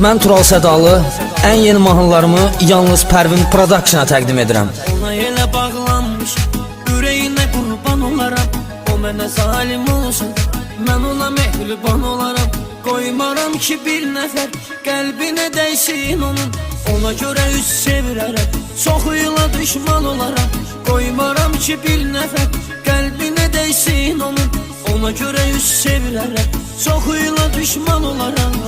Mən Tural Sədalı, ən yeni mahnılarımı yalnız Pərvin Production'a təqdim edirəm. Ona elə bağlanmış, ürəyinə qurban olaram. O mənə zalim olsun, mən ona mehriban olaram. Qoymaram ki bir nəfər qəlbinə dəysin onun. Ona görə üz çevirərəm, çox ilə düşman olaram. Qoymaram ki bir nəfər qəlbinə dəysin onun. Ona görə üz çevirərəm, çox ilə düşman olaram.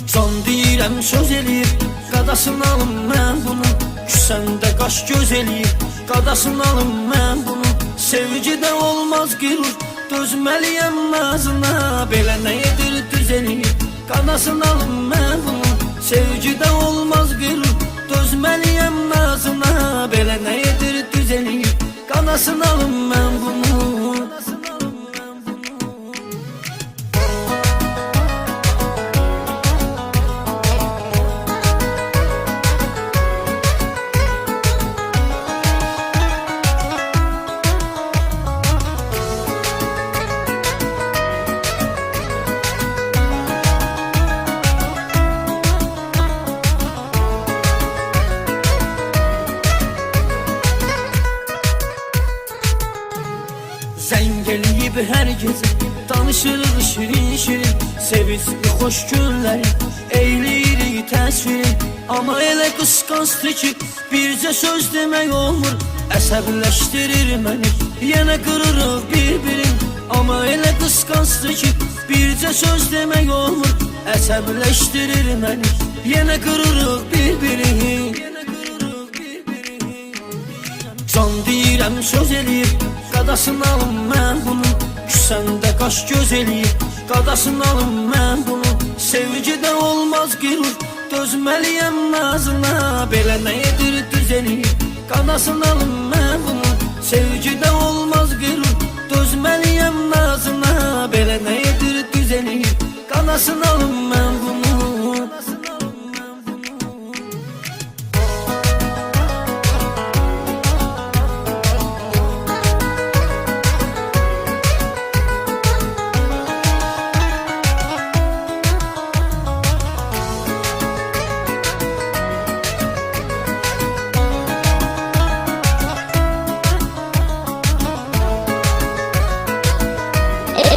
Can deyirəm söz eləyir, qadasını alım mən bunu. Küsəndə qaş göz eləyir, qadasını alım mən bunu. Sevgidə olmaz qürur, dözməliyəm nazına. Belə nə edir düz eləyir, qadasını alım mən bunu. Sevgidə olmaz qürur, dözməliyəm nazına. Belə nə edir düz eləyir, qadasını alım mən bunu. Zəng eləyib hər gecə, danışırıq şirin-şirin. Sevincli xoş günləri, eyləyirik təsviri. Amma elə qısqancdır ki, bircə söz demək olmur. Əsəbləşdirir məni, yenə qırırıq bir-birin. Amma elə qısqancdır ki, bircə söz demək olmur. Əsəbləşdirir məni, yenə qırırıq bir-birin. Can deyirəm söz eləyir, qadasını alım mən bunu. Küsəndə qaş göz eləyir, qadasını alım mən bunu. Sevgidə olmaz qürur, dözməliyəm nazına. Belə nə edir düz eləyir, qadasını alım mən bunu. Sevgidə olmaz qürur, dözməliyəm nazına. Belə nə edir düz eləyir, qadasını alım mən bunu.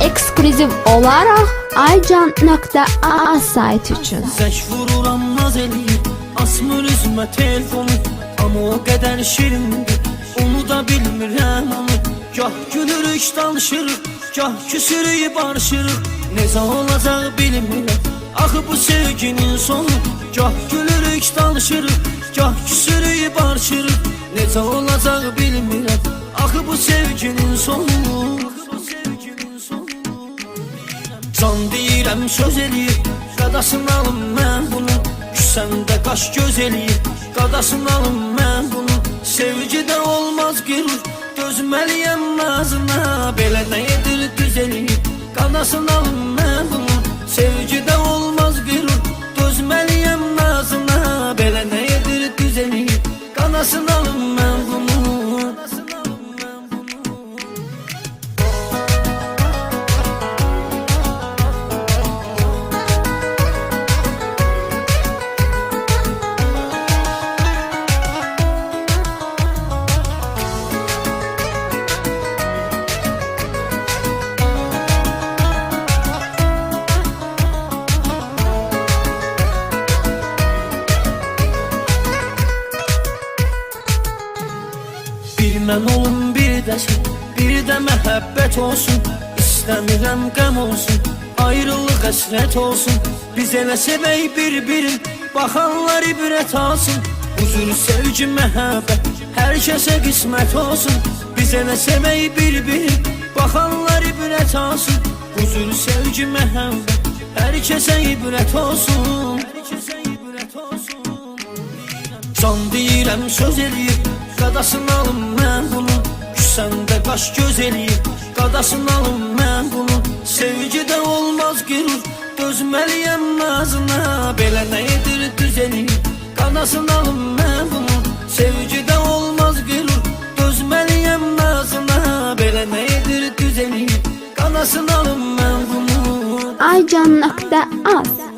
Eksklüziv olaraq aycan.a sayt üçün. Zəng vururam naz eləyir, asmır üzmə telefonu. Amma o qədər şirindir, onu da bilmirəm onu. Gah gülürük danışırıq, gah küsürük barışırıq. Necə olacaq bilmirəm, axı bu sevginin sonu. Gah gülürük danışırıq, gah küsürük barışırıq. Necə olacaq bilmirəm, axı bu sevginin sonu. Can deyirəm söz eləyir, qadasını alım mən bunu. Küsəndə qaş göz eləyir, qadasını alım mən bunu. Sevgidə olmaz qürur, dözməliyəm nazına. Belə nə edir düz eləyir, qadasını alım mən bunu. Sevgidə olmaz qürur, dözməliyəm nazına. Belə nə edir düz eləyir, qadasını alım mən bunu. Bir mən olum bir də sən, bir də məhəbbət olsun. İstəmirəm qəm olsun, ayrılıq əsrət olsun. Biz elə sevək bir-birin, baxanlar ibrət alsın. Huzur, sevgi, məhəbbət, hər kəsə qismət olsun. Biz elə sevək bir-birin, baxanlar ibrət alsın. Huzur, sevgi, məhəbbət, hər kəsə ibrət olsun. Can deyirəm söz eləyir, qadasını alım mən bunu. Küsəndə qaş göz eləyir, qadasını alım mən bunu. Sevgidə olmaz qürur, dözməliyəm nazına. Belə nə edir düz eləyir, qadasını alım mən bunu. Sevgidə olmaz qürur, dözməliyəm nazına. Belə nə edir düz eləyir, qadasını alım mən bunu. aycan.az